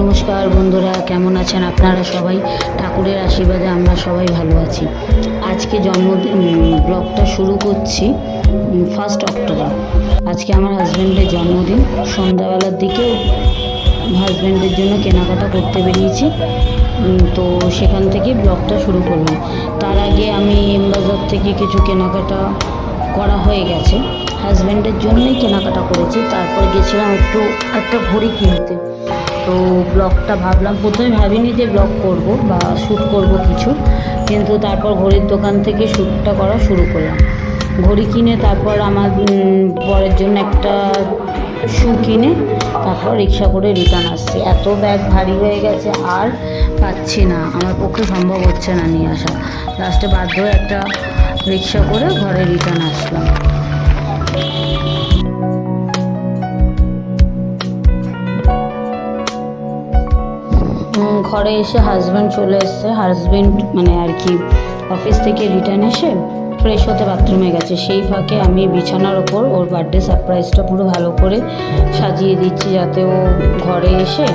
নমস্কার বন্ধুরা, কেমন আছেন আপনারা সবাই? ঠাকুরের আশীর্বাদে আমরা সবাই ভালো আছি। আজকে জন্মদিন ব্লগটা শুরু করছি 1 অক্টোবর। আজকে আমার হাজব্যান্ডের জন্মদিন। সন্ধ্যাবেলার দিকে হাজব্যান্ডের জন্য কেনাকাটা করতে বেরিয়েছি, তো সেখান থেকে ব্লগটা শুরু করলাম। তার আগে আমি এমবাজার থেকে কিছু কেনাকাটা করা হয়ে গেছে, হাজব্যান্ডের জন্যই কেনাকাটা করেছি। তারপর গেছিলাম একটা ঘড়ি কিনতে। তো ব্লগটা ভাবলাম, প্রথমে ভাবিনি যে ব্লগ করব বা শ্যুট করব কিছু, কিন্তু তারপর ঘড়ির দোকান থেকে শ্যুটটা করা শুরু করলাম। ঘড়ি কিনে তারপর আমার বরের জন্য একটা শু কিনে তারপর রিক্সা করে রিটার্ন আসছি। এত ব্যাগ ভারী হয়ে গেছে, আর পাচ্ছি না, আমার পক্ষে সম্ভব হচ্ছে না নিয়ে আসা। লাস্টে বাধ্য হয়ে একটা রিক্সা করে ঘরে রিটার্ন আসলাম। ঘরে এসে হাজব্যান্ড চলে এসছে। হাজব্যান্ড মানে আর কি অফিস থেকে রিটার্ন এসে ফ্রেশ হতে বাথরুমে গেছে। সেই ফাঁকে আমি বিছানার ওপর ওর বার্থডে সারপ্রাইজটা পুরো ভালো করে সাজিয়ে দিচ্ছি, যাতে ও ঘরে এসে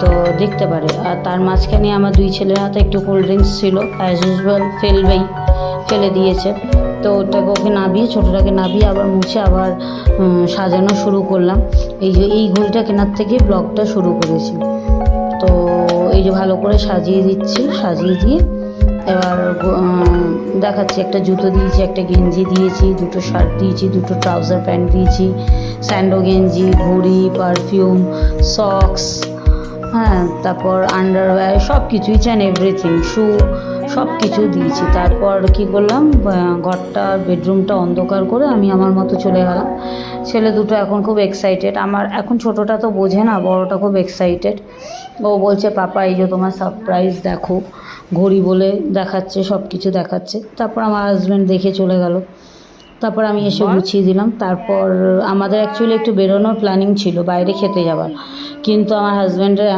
তো দেখতে পারে। আর তার মাঝখানে আমার 2 ছেলের হাতে একটু কোল্ড ড্রিঙ্কস ছিল, অ্যাজ ইউজুয়াল ফেলে দিয়েছে। তো ওটাকে ওকে নাবিয়ে, ছোটোটাকে নাবিয়ে আবার মুছে আবার সাজানো শুরু করলাম। এই ঘড়িটা কেনার থেকে ব্লগটা শুরু করেছি। তো এই যে ভালো করে সাজিয়ে দিচ্ছি, সাজিয়ে দিয়ে এবার দেখাচ্ছি। একটা জুতো দিয়েছি, একটা গেঞ্জি দিয়েছি, 2টো শার্ট দিয়েছি, 2টো ট্রাউজার প্যান্ট দিয়েছি, স্যান্ডো গেঞ্জি, ঘড়ি, পারফিউম, সক্স, হ্যাঁ, তারপর আন্ডারওয়্যার, সব কিছু, ইচ অ্যান্ড এভরিথিং, শু, সব কিছু দিয়েছি। তারপর কি করলাম, ঘরটা বেডরুমটা অন্ধকার করে আমি আমার মতো চলে গেলাম। ছেলে দুটো এখন খুব এক্সাইটেড। আমার এখন ছোটোটা তো বোঝে না, বড়টা খুব এক্সাইটেড। ও বলছে, পাপা এই যে তোমার সারপ্রাইজ দেখো, ঘড়ি বলে দেখাচ্ছে, সব কিছু দেখাচ্ছে। তারপর আমার হাজব্যান্ড দেখে চলে গেল। তারপর আমি এসে গুছিয়ে দিলাম। তারপর আমাদের অ্যাকচুয়ালি একটু বেরোনোর প্ল্যানিং ছিল, বাইরে খেতে যাওয়ার, কিন্তু আমার হাজব্যান্ডের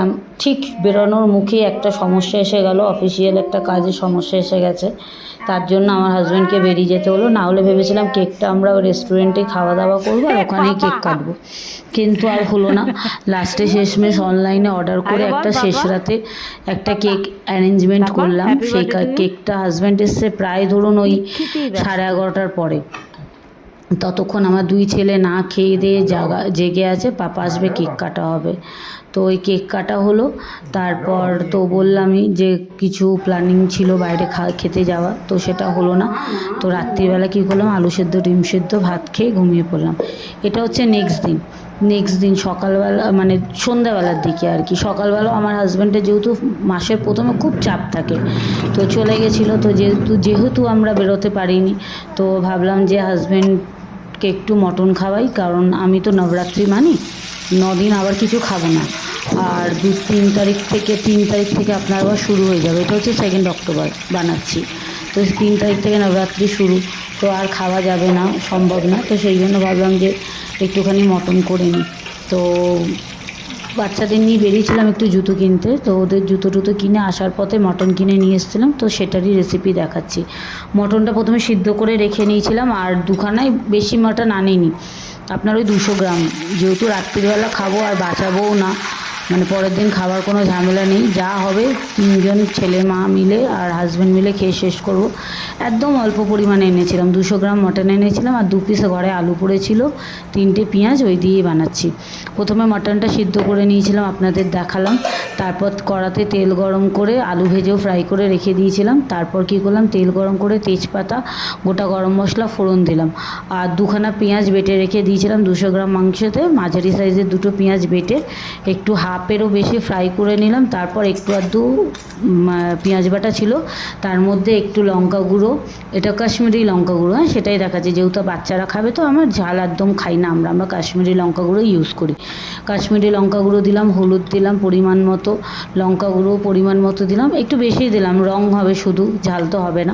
ঠিক বেরোনোর মুখেই একটা সমস্যা এসে গেল, অফিসিয়াল একটা কাজে সমস্যা এসে গেছে। তার জন্য আমার হাজব্যান্ডকে বেরিয়ে যেতে হলো। না হলে ভেবেছিলাম কেকটা আমরা রেস্টুরেন্টে খাওয়া দাওয়া করবো আর ওখানেই কেক কাটবো, কিন্তু আর হলো না। লাস্টে শেষমেশ অনলাইনে অর্ডার করে একটা শেষ রাতে একটা কেক অ্যারেঞ্জমেন্ট করলাম। সেই কেকটা হাজব্যান্ড এসছে প্রায় ধরুন ওই 11:30টার পরে। ততক্ষণ আমার 2 ছেলে না খেয়ে দিয়ে জেগে আছে, পাপা আসবে, কেক কাটা হবে। তো ওই কেক কাটা হলো। তারপর তো বললামই যে কিছু প্ল্যানিং ছিল বাইরে খেতে যাওয়া, তো সেটা হলো না। তো রাত্রিবেলা কী করলাম, আলু সেদ্ধ, ডিম সেদ্ধ, ভাত খেয়ে ঘুমিয়ে পড়লাম। এটা হচ্ছে নেক্সট দিন সকালবেলা, মানে সন্ধ্যাবেলার দিকে আর কি। সকালবেলা আমার হাজব্যান্ডের যেহেতু মাসের প্রথমে খুব চাপ থাকে, তো চলে গেছিলো। তো যেহেতু আমরা বেরোতে পারিনি, তো ভাবলাম যে হাজব্যান্ডকে একটু মটন খাওয়াই, কারণ আমি তো নবরাত্রি মানি, 9 দিন আবার কিছু খাবো না। আর 3 তারিখ থেকে আপনার আবার শুরু হয়ে যাবে। এটা হচ্ছে 2 অক্টোবর বানাচ্ছি, তো 3 তারিখ থেকে নবরাত্রি শুরু, তো আর খাওয়া যাবে না, সম্ভব না। তো সেই জন্য ভাবলাম যে একটুখানি মটন করে নিই। তো বাচ্চাদের নিয়ে বেরিয়েছিলাম একটু জুতো কিনতে, তো ওদের জুতো টুতো কিনে আসার পথে মটন কিনে নিয়ে এসেছিলাম, তো সেটারই রেসিপি দেখাচ্ছি। মটনটা প্রথমে সিদ্ধ করে রেখে নিয়েছিলাম, আর দুখানায় বেশি মটন আনিনি, আপনার ওই 200 গ্রাম, যেহেতু রাত্রিবেলা খাবো আর বাঁচাবোও না, মানে পরের দিন খাবার কোনো ঝামেলা নেই, যা হবে 3জন ছেলে মা মিলে আর হাজব্যান্ড মিলে খেয়ে শেষ করব। একদম অল্প পরিমাণে এনেছিলাম, 200 গ্রাম মটন এনেছিলাম, আর 2 পিস ঘরে আলু পড়েছিল, 3টে পেঁয়াজ, ওই দিয়েই বানাচ্ছি। প্রথমে মটনটা সিদ্ধ করে নিয়েছিলাম, আপনাদের দেখালাম। তারপর কড়াতে তেল গরম করে আলু ভেজেও ফ্রাই করে রেখে দিয়েছিলাম। তারপর কী করলাম, তেল গরম করে তেজপাতা, গোটা গরম মশলা ফোড়ন দিলাম, আর 2খানা পেঁয়াজ বেটে রেখে দিয়েছিলাম। 200 গ্রাম মাংসতে মাঝারি সাইজের 2টো পেঁয়াজ বেটে একটু হাফেরও বেশি ফ্রাই করে নিলাম। তারপর একটু আধটু পেঁয়াজ বাটা ছিল, তার মধ্যে একটু লঙ্কা গুঁড়ো, এটা কাশ্মীরি লঙ্কা গুঁড়ো, হ্যাঁ সেটাই দেখাচ্ছি, যেহেতু বাচ্চারা খাবে, তো আমার ঝাল একদম খাই না, আমরা কাশ্মীরি লঙ্কা গুঁড়ো ইউজ করি। কাশ্মীরি লঙ্কা গুঁড়ো দিলাম, হলুদ দিলাম পরিমাণ মতো, লঙ্কা গুঁড়ো পরিমাণ মতো দিলাম, একটু বেশি দিলাম, রং হবে শুধু, ঝাল তো হবে না।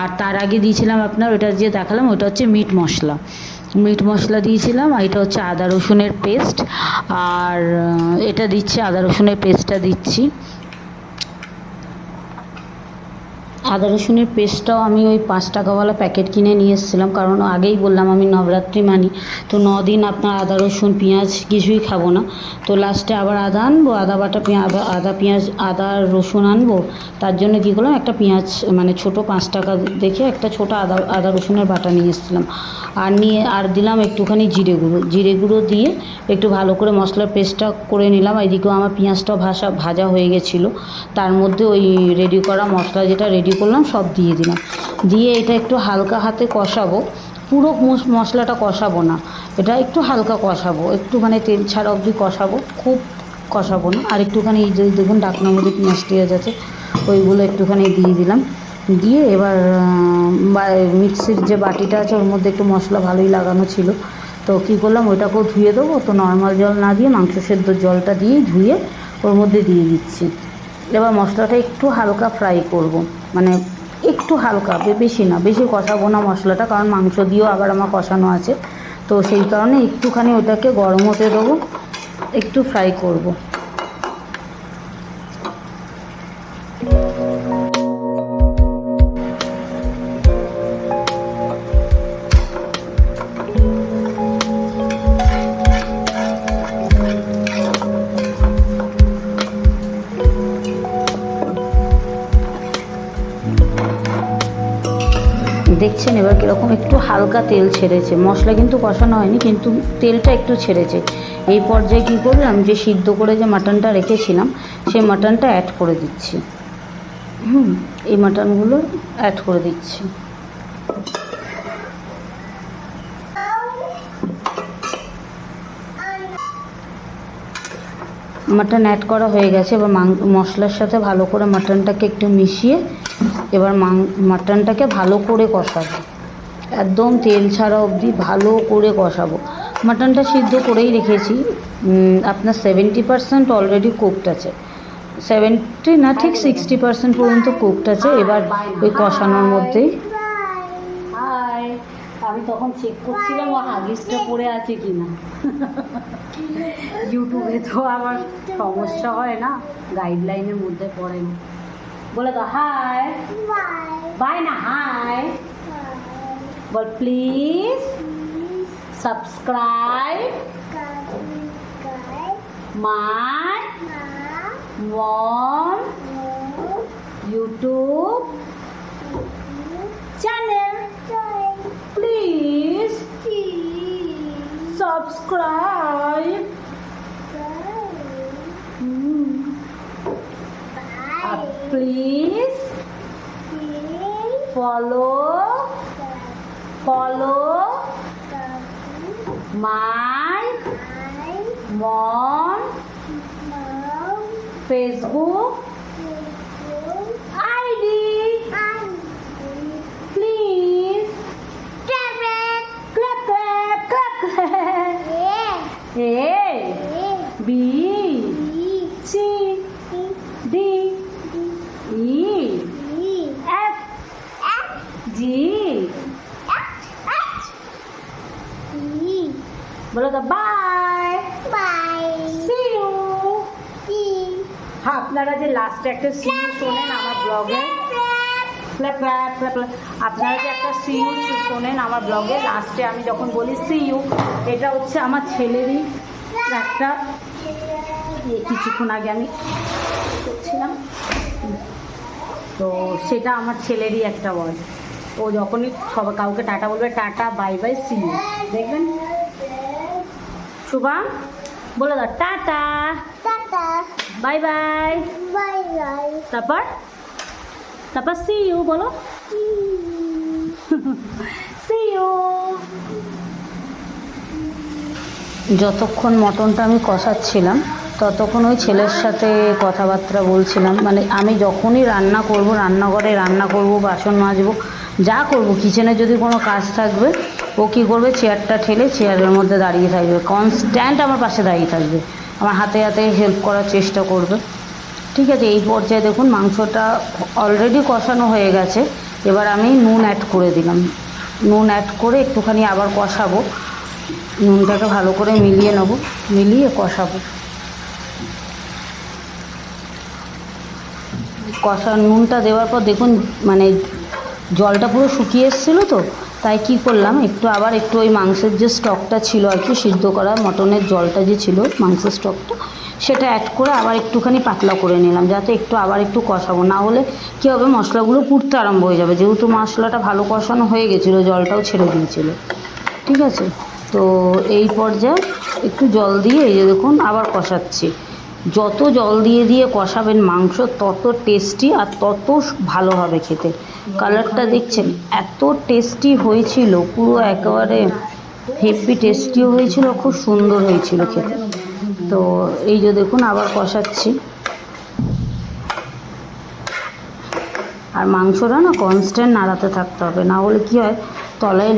আর তার আগে দিয়েছিলাম আপনার, ওটা যে দেখালাম ওটা হচ্ছে মিট মশলা দিয়েছিলাম, আর এটা হচ্ছে আদা রসুনের পেস্ট, আর এটা দিচ্ছি, আদা রসুনের পেস্টটা দিচ্ছি। আদা রসুনের পেস্টটাও আমি ওই 5 টাকাওয়ালা প্যাকেট কিনে নিয়ে এসেছিলাম, কারণ আগেই বললাম আমি নবরাত্রি মানি, তো 9 দিন আপনার আদা রসুন পেঁয়াজ কিছুই খাবো না। তো লাস্টে আবার আদা আনবো, আদা বাটা আদা পেঁয়াজ আদা রসুন আনবো, তার জন্য কী করলাম, একটা পেঁয়াজ মানে ছোটো 5 টাকা দেখে একটা ছোটো আদা রসুনের বাটা নিয়ে এসেছিলাম। আর দিলাম একটুখানি জিরে গুঁড়ো দিয়ে একটু ভালো করে মশলার পেস্টটা করে নিলাম। এদিকেও আমার পেঁয়াজটাও ভাজা হয়ে গেছিলো। তার মধ্যে ওই রেডি করা মশলা যেটা রেডি করলাম সব দিয়ে দিলাম। দিয়ে এটা একটু হালকা হাতে কষাবো, পুরো মশলাটা কষাবো না, এটা একটু হালকা কষাবো, একটুখানি তেল ছাড়া অবধি কষাবো, খুব কষাবো না। আর একটুখানি এই যে দেখুন ঢাকনার মধ্যে পেঁয়াজ টিয়াজ আছে, ওইগুলো একটুখানি দিয়ে দিলাম। দিয়ে এবার মিক্সির যে বাটিটা আছে ওর মধ্যে একটু মশলা ভালোই লাগানো ছিল, তো কী করলাম, ওইটাকেও ধুয়ে দেবো। তো নর্মাল জল না দিয়ে মাংস সেদ্ধর জলটা দিয়েই ধুয়ে ওর মধ্যে দিয়ে দিচ্ছি। এবার মশলাটা একটু হালকা ফ্রাই করব, মানে একটু হালকা, বেশি না, বেশি কষাবো না মশলাটা, কারণ মাংস দিয়েও আবার আমার কষানো আছে। তো সেই কারণে একটুখানি ওটাকে গরম হতে দেবো, একটু ফ্রাই করব। দেখছেন এবার কীরকম একটু হালকা তেল ছেড়েছে, মশলা কিন্তু কষানো হয়নি, কিন্তু তেলটা একটু ছেড়েছে। এই পর্যায়ে কী করলাম, যে সিদ্ধ করে যে মাটনটা রেখেছিলাম সেই মাটনটা অ্যাড করে দিচ্ছি। এই মাটনগুলো অ্যাড করে দিচ্ছি। মাটন অ্যাড করা হয়ে গেছে। এবার মশলার সাথে ভালো করে মাটনটাকে একটু মিশিয়ে এবার মাটনটাকে ভালো করে কষাবো, একদম তেল ছাড়া অবধি ভালো করে কষাবো। মাটনটা সিদ্ধ করেই রেখেছি, আপনার 70% অলরেডি কুকড আছে, 70 না ঠিক 60% পর্যন্ত কুকড আছে। এবার ওই কষানোর মধ্যেই আমি তখন চেক করছিলাম ও হাগিসটা পড়ে আছে কিনা। ইউটিউবে তো আমার সমস্যা হয় না, গাইডলাইনের মধ্যে পড়ে না। বলে তো হাই, বাই না, হাই বল, please subscribe my mom YouTube channel, please subscribe, please follow my mom Facebook ID, please clap A B C D E F G বলো তো বাই, সি ইউ। হ্যাঁ, আপনারা যে লাস্টে একটা সি ইউ শোনেন আমার ব্লগে, আপনারা যে একটা সি ইউ শোনেন আমার ব্লগে লাস্টে, আমি যখন বলি সি ইউ, এটা হচ্ছে আমার ছেলেরই একটা, কিছুক্ষণ আগে আমি করছিলাম, তো সেটা আমার ছেলেরই একটা ওয়ার্ড। ও যখনই কাউকে টাটা বলবে, tata bye bye see you, দেখবেন। শুভম বলে দাও টাটা, বাই বাই, তারপর সি ইউ বলো, সি ইউ। যতক্ষণ মটনটা আমি কষাচ্ছিলাম ততক্ষণ ওই ছেলের সাথে কথাবার্তা বলছিলাম, মানে আমি যখনই রান্না করব, রান্নাঘরে রান্না করব, বাসন মাজবো, যা করব, কিচেনে যদি কোনো কাজ থাকবে, ও কী করবে, চেয়ারটা ঠেলে চেয়ারের মধ্যে দাঁড়িয়ে থাকবে, কনস্ট্যান্ট আমার পাশে দাঁড়িয়ে থাকবে, আমার হাতে হাতে হেল্প করার চেষ্টা করবে। ঠিক আছে, এই পর্যায়ে দেখুন মাংসটা অলরেডি কষানো হয়ে গেছে। এবার আমি নুন অ্যাড করে দিলাম, নুন অ্যাড করে একটুখানি আবার কষাবো, নুনটাকে ভালো করে মিলিয়ে নেবো, মিলিয়ে কষাবো। কষা নুনটা দেওয়ার পর দেখুন মানে জলটা পুরো শুকিয়ে এসেছিলো, তো তাই কি করলাম আবার একটু ওই মাংসের যে স্টকটা ছিল আর কি, সিদ্ধ করা মটনের জলটা যে ছিল মাংসের স্টকটা, সেটা অ্যাড করে আবার একটুখানি পাতলা করে নিলাম, যাতে আবার একটু কষাবো, না হলে কী হবে মশলাগুলো পুড়তে আরম্ভ হয়ে যাবে, যেহেতু মশলাটা ভালো কষানো হয়ে গেছিলো, জলটাও ছেড়ে দিয়েছিলো। ঠিক আছে, তো এই পর্যায়ে একটু জল দিয়ে এই যে দেখুন আবার কষাচ্ছি। যত জল দিয়ে দিয়ে কষাবেন মাংস তত টেস্টি আর তত ভালো হবে খেতে। কালারটা দেখছেন এত টেস্টি হয়েছিল, পুরো একেবারে হেভি টেস্টিও হয়েছিল, খুব সুন্দর হয়েছিল খেতে। তো এই যে দেখুন আবার কষাচ্ছি। আর মাংসটা না কনস্ট্যান্ট নাড়াতে থাকতে হবে, না হলে কী হয় তলায়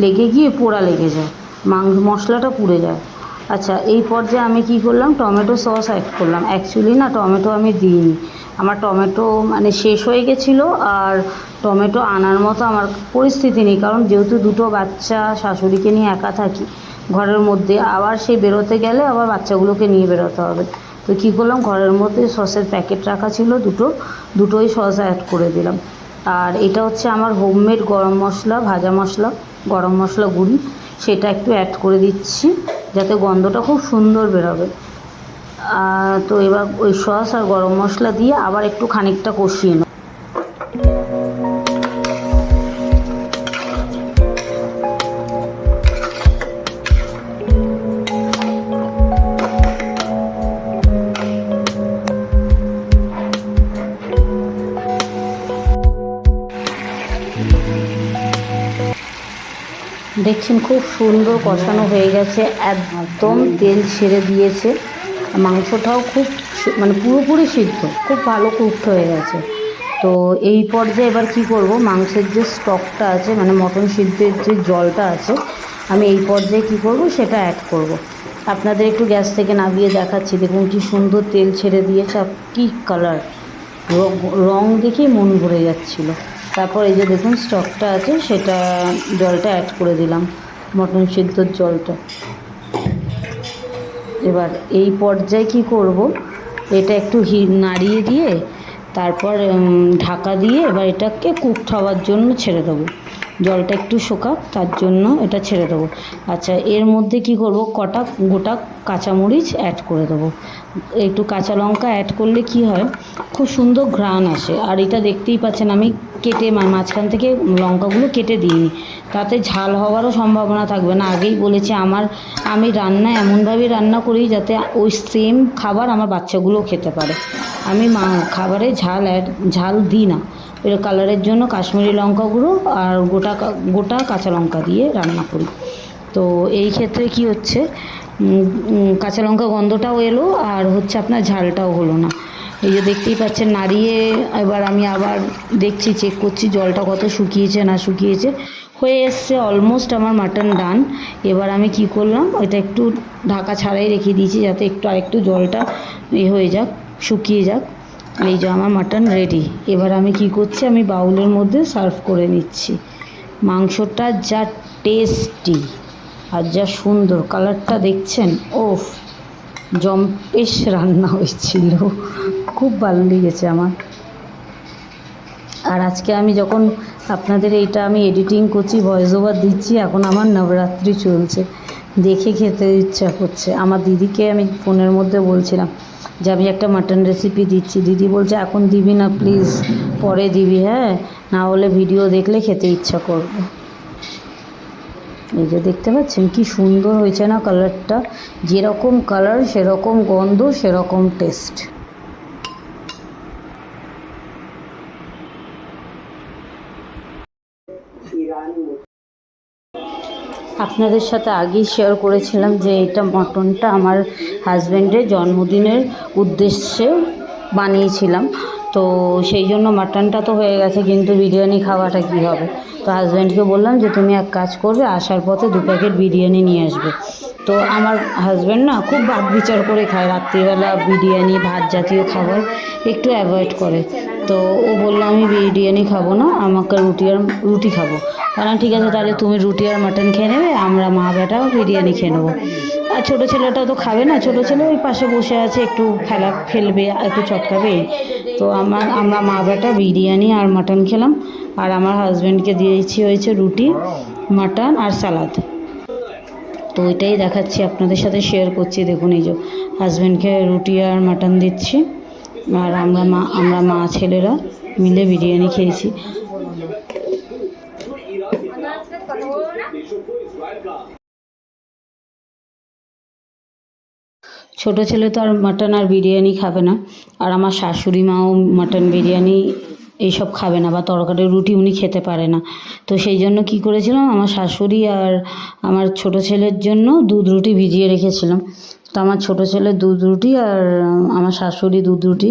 লেগে গিয়ে পোড়া লেগে যায়, মশলাটা পুড়ে যায়। আচ্ছা, এই পর্যায়ে আমি কি করলাম, টমেটো সস অ্যাড করলাম। অ্যাকচুয়ালি না টমেটো আমি দিইনি, আমার টমেটো মানে শেষ হয়ে গেছিলো, আর টমেটো আনার মতো আমার পরিস্থিতি নেই, কারণ যেহেতু দুটো বাচ্চা, শাশুড়িকে নিয়ে একা থাকি ঘরের মধ্যে, আবার সেই বেরোতে গেলে আবার বাচ্চাগুলোকে নিয়ে বেরোতে হবে। তো কী করলাম, ঘরের মধ্যে সসের প্যাকেট রাখা ছিল দুটোই সস অ্যাড করে দিলাম। আর এটা হচ্ছে আমার হোমমেড গরম মশলা, ভাজা মশলা, গরম মশলা গুঁড়ি, সেটা একটু অ্যাড করে দিচ্ছি যাতে গন্ধটা খুব সুন্দর বেরোবে। তো এবার ওই সস আর গরম মশলা দিয়ে আবার একটু খানিকটা কষিয়ে নেব। দেখছেন খুব সুন্দর কষানো হয়ে গেছে, একদম তেল ছেড়ে দিয়েছে, মাংসটাও খুব মানে পুরোপুরি সিদ্ধ, খুব ভালো কুকড হয়ে গেছে। তো এই পর্যায়ে এবার কি করব, মাংসের যে স্টকটা আছে মানে মটন সিদ্ধের যে জলটা আছে, আমি এই পর্যায়ে কি করব সেটা অ্যাড করব। আপনাদের একটু গ্যাস থেকে নামিয়ে দেখাচ্ছি, দেখুন কি সুন্দর তেল ছেড়ে দিয়েছে, আর কী কালার, রং দেখেই মন ভরে যাচ্ছিলো। তারপর এই যে দেখুন স্টকটা আছে, সেটা জলটা অ্যাড করে দিলাম, মটন সিদ্ধর জলটা। এবার এই পর্যায়ে কি করব, এটা একটু নাড়িয়ে দিয়ে তারপর ঢাকা দিয়ে এবার এটাকে কুকড হওয়ার জন্য ছেড়ে দেবো, জলটা একটু শোকাক তার জন্য এটা ছেড়ে দেবো। আচ্ছা, এর মধ্যে কি করব, কটা গোটা কাঁচামরিচ অ্যাড করে দেবো, একটু কাঁচা লঙ্কা অ্যাড করলে কি হয় খুব সুন্দর ঘ্রাণ আসে। আর এটা দেখতেই পাচ্ছেন আমি কেটে মাঝখান থেকে লঙ্কাগুলো কেটে দিইনি, তাতে ঝাল হওয়ারও সম্ভাবনা থাকবে না। আগেই বলেছি আমি রান্না এমনভাবেই রান্না করি যাতে ওই সেম খাবার আমার বাচ্চাগুলোও খেতে পারে। আমি খাবারে ঝাল দিই না, এর কালারের জন্য কাশ্মীরি লঙ্কা গুঁড়ো আর গোটা কাঁচা লঙ্কা দিয়ে রান্না করি। তো এই ক্ষেত্রে কি হচ্ছে, কাঁচা লঙ্কা গন্ধটাও এলো আর হচ্ছে আপনার ঝালটাও হলো না। এই যে দেখতেই পাচ্ছেন নাড়িয়ে এবার আমি আবার দেখছি, চেক করছি জলটা কত শুকিয়েছে না শুকিয়েছে, হয়ে এসছে অলমোস্ট আমার মাটন ডান। এবার আমি কি করলাম, ওইটা একটু ঢাকা ছাড়াই রেখে দিয়েছি যাতে আরেকটু জলটা হয়ে যাক, শুকিয়ে যাক। এই যে আমার মাটন রেডি। এবার আমি কি করছি, আমি বাউলের মধ্যে সার্ভ করে নিচ্ছি। মাংসটা যা টেস্টি আর যা সুন্দর কালারটা দেখছেন, ওফ জম্পেশ রান্না হয়েছিল, খুব ভালো লেগেছে আমার। আর আজকে আমি যখন আপনাদের এইটা আমি এডিটিং করছি, ভয়েস ওভার দিচ্ছি, এখন আমার নবরাত্রি চলছে, দেখে খেতে ইচ্ছা করছে। আমার দিদিকে আমি ফোনের মধ্যে বলছিলাম যে আমি একটা মাটন রেসিপি দিচ্ছি, দিদি বলছে এখন দিবি না প্লিজ, পরে দিবি, হ্যাঁ, না হলে ভিডিও দেখলে খেতে ইচ্ছা করবে। এই যে দেখতে পাচ্ছেন কি সুন্দর হয়েছে না কালারটা, যেরকম কালার সেরকম গন্ধ সেরকম টেস্ট। আপনাদের সাথে আগেই শেয়ার করেছিলাম যে এটা মটনটা আমার হাজব্যান্ডের জন্মদিনের উদ্দেশ্যে বানিয়েছিলাম, তো সেই জন্য মাটনটা তো হয়ে গেছে, কিন্তু বিরিয়ানি খাওয়াটা কী হবে। তো হাজব্যান্ডকে বললাম যে তুমি এক কাজ করবে, আসার পথে 2 প্যাকেট বিরিয়ানি নিয়ে আসবে। তো আমার হাজব্যান্ড না খুব বাদ বিচার করে খায়, রাত্রিবেলা বিরিয়ানি ভাত জাতীয় খাবার একটু অ্যাভয়েড করে। তো ও বললো আমি বিরিয়ানি খাবো না, আমাকে রুটি খাবো। ঠিক আছে, তাহলে তুমি রুটি আর মাটন খেয়ে নেবে, আমরা মা বেটা বিরিয়ানি খেয়ে নেবো। আর ছোটো ছেলেটা তো খাবে না, ছোটো ছেলে ওই পাশে বসে আছে, একটু খেলবে, একটু চটকাবে। তো আমরা মা বেটা বিরিয়ানি আর মাটন খেলাম, আর আমার হাজব্যান্ডকে দিয়েছি হয়েছে রুটি, মাটন আর সালাদ। তো ওইটাই দেখাচ্ছি, আপনাদের সাথে শেয়ার করছি। দেখুন এই যে হাজব্যান্ডকে রুটি আর মাটন দিচ্ছি, আর আমরা মা ছেলেরা মিলে বিরিয়ানি খেয়েছি। ছোটো ছেলে তো আর মাটন আর বিরিয়ানি খাবে না, আর আমার শাশুড়ি মাও মাটন বিরিয়ানি এইসব খাবে না, বা তরকারি রুটি উনি খেতে পারে না। তো সেই জন্য কী করেছিলাম, আমার শাশুড়ি আর আমার ছোটো ছেলের জন্য দুধ রুটি ভিজিয়ে রেখেছিলাম। তো আমার ছোটো ছেলে দুধ রুটি আর আমার শাশুড়ি দুধ রুটি,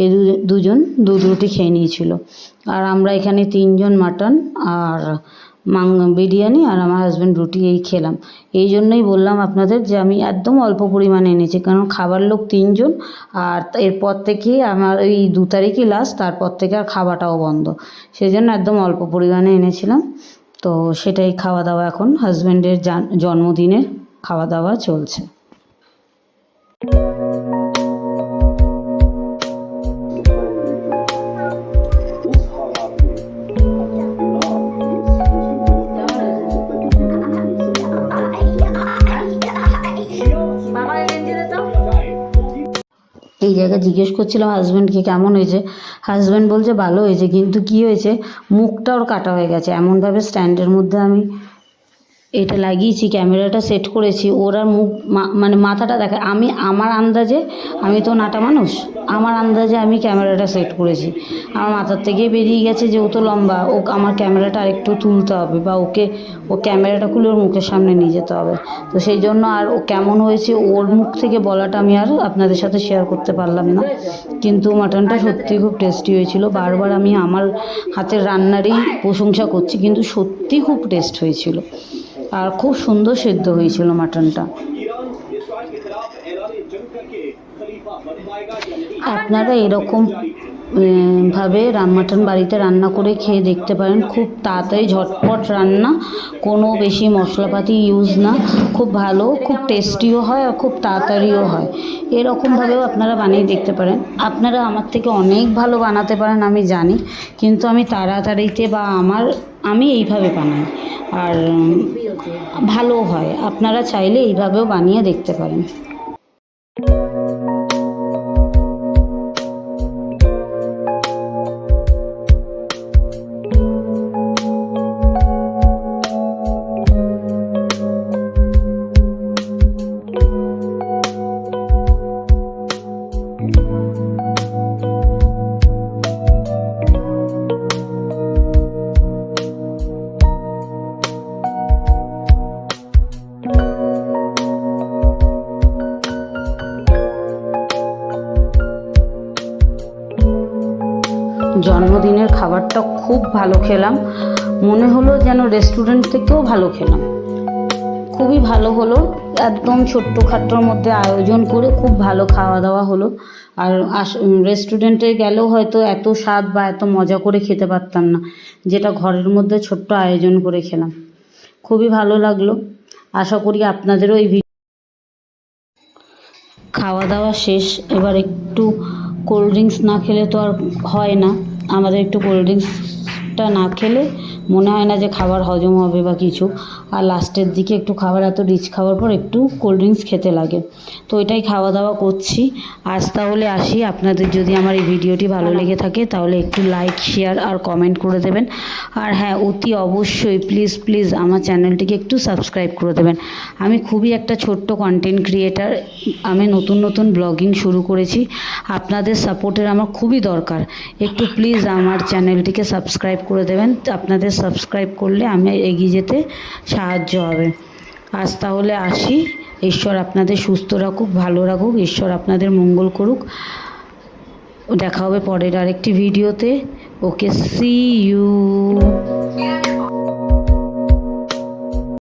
এই দুজন দুধ রুটি খেয়ে নিয়েছিল। আর আমরা এখানে 3 জন মাটন আর বিরিয়ানি আর আমার হাজব্যান্ড রুটি এই খেলাম। এই জন্যই বললাম আপনাদের যে আমি একদম অল্প পরিমাণে এনেছি, কারণ খাবার লোক 3 জন, আর এরপর থেকে আমার ওই 2 তারিখই লাস্ট, তারপর থেকে আর খাওয়াটাও বন্ধ, সেই জন্য একদম অল্প পরিমাণে এনেছিলাম। তো সেটাই খাওয়া দাওয়া, এখন হাজব্যান্ডের জন্মদিনের খাওয়া দাওয়া চলছে। এই জায়গায় জিজ্ঞেস করছিলাম হাজব্যান্ডকে কেমন হয়েছে, হাজব্যান্ড বলছে ভালো হয়েছে, কিন্তু কি হয়েছে, মুখটা ওর কাটা হয়ে গেছে। এমনভাবে স্ট্যান্ডের মধ্যে আমি এটা লাগিয়েছি, ক্যামেরাটা সেট করেছি, ওর আর মুখ মানে মাথাটা দেখে, আমার আন্দাজে, আমি তো নাটা মানুষ, আমার আন্দাজে আমি ক্যামেরাটা সেট করেছি। আমার মাথার থেকে বেরিয়ে গেছে যে ও তো লম্বা, আমার ক্যামেরাটা আরেকটু তুলতে হবে, বা ও ক্যামেরাটা খুলে ওর মুখের সামনে নিয়ে যেতে হবে। তো সেই জন্য আর ও কেমন হয়েছে ওর মুখ থেকে বলাটা আমি আর আপনাদের সাথে শেয়ার করতে পারলাম না। কিন্তু মাটনটা সত্যি খুব টেস্টি হয়েছিল। বারবার আমি আমার হাতের রান্নারই প্রশংসা করছি, কিন্তু সত্যি খুব টেস্ট হয়েছিল, আর খুব সুন্দর সেদ্ধ হয়েছিল মাটনটা। আপনারা এরকম ভাবে মাটন বাড়িতে রান্না করে খেয়ে দেখতে পারেন। খুব তাড়াতাড়ি ঝটপট রান্না, কোনো বেশি মশলাপাতি ইউজ না, খুব ভালো, খুব টেস্টিও হয় আর খুব তাড়াতাড়িও হয়। এরকমভাবেও আপনারা বানিয়ে দেখতে পারেন। আপনারা আমার থেকে অনেক ভালো বানাতে পারেন আমি জানি, কিন্তু আমি তাড়াতাড়িতে বা আমি এইভাবে বানাই, আর ভালো হয়। আপনারা চাইলে এইভাবেও বানিয়ে দেখতে পারেন। জন্মদিনের খাবারটা খুব ভালো খেলাম, মনে হলো যেন রেস্টুরেন্ট থেকেও ভালো খেলাম। খুবই ভালো হলো, একদম ছোট্টখাট্টোর মধ্যে আয়োজন করে খুব ভালো খাওয়া দাওয়া হলো। আর রেস্টুরেন্টে গেলেও হয়তো এত স্বাদ বা এত মজা করে খেতে পারতাম না, যেটা ঘরের মধ্যে ছোট্ট আয়োজন করে খেলাম। খুবই ভালো লাগলো। আশা করি আপনাদেরও এই খাওয়া দাওয়া শেষ। এবার একটু কোল্ড ড্রিঙ্কস না খেলে তো আর হয় না, আমাদের একটু কোল্ড ড্রিঙ্কসটা না খেলে মনে হয় না যে খাবার হজম হবে বা কিছু। আর লাস্টের দিকে একটু খাবার, এত রিচ খাওয়ার পর একটু কোল্ড ড্রিঙ্কস খেতে লাগে। তো এটাই খাওয়া দাওয়া করছি। আজ তাহলে আসি। আপনাদের যদি আমার এই ভিডিওটি ভালো লেগে থাকে তাহলে একটু লাইক, শেয়ার আর কমেন্ট করে দেবেন। আর হ্যাঁ, অতি অবশ্যই প্লিজ প্লিজ আমার চ্যানেলটিকে একটু সাবস্ক্রাইব করে দেবেন। আমি খুবই একটা ছোট্ট কন্টেন্ট ক্রিয়েটার, আমি নতুন ব্লগিং শুরু করেছি। আপনাদের সাপোর্টের আমার খুবই দরকার। একটু প্লিজ আমার চ্যানেলটিকে সাবস্ক্রাইব করে দেবেন। আপনাদের সাবস্ক্রাইব করলে আমি এগিয়ে যেতে সাহায্য হবে। আজ তাহলে আসি। ঈশ্বর আপনাদের সুস্থ রাখুক, ভালো রাখুক, ঈশ্বর আপনাদের মঙ্গল করুক। দেখা হবে পরের আরেকটি ভিডিওতে। ওকে, সি ইউ।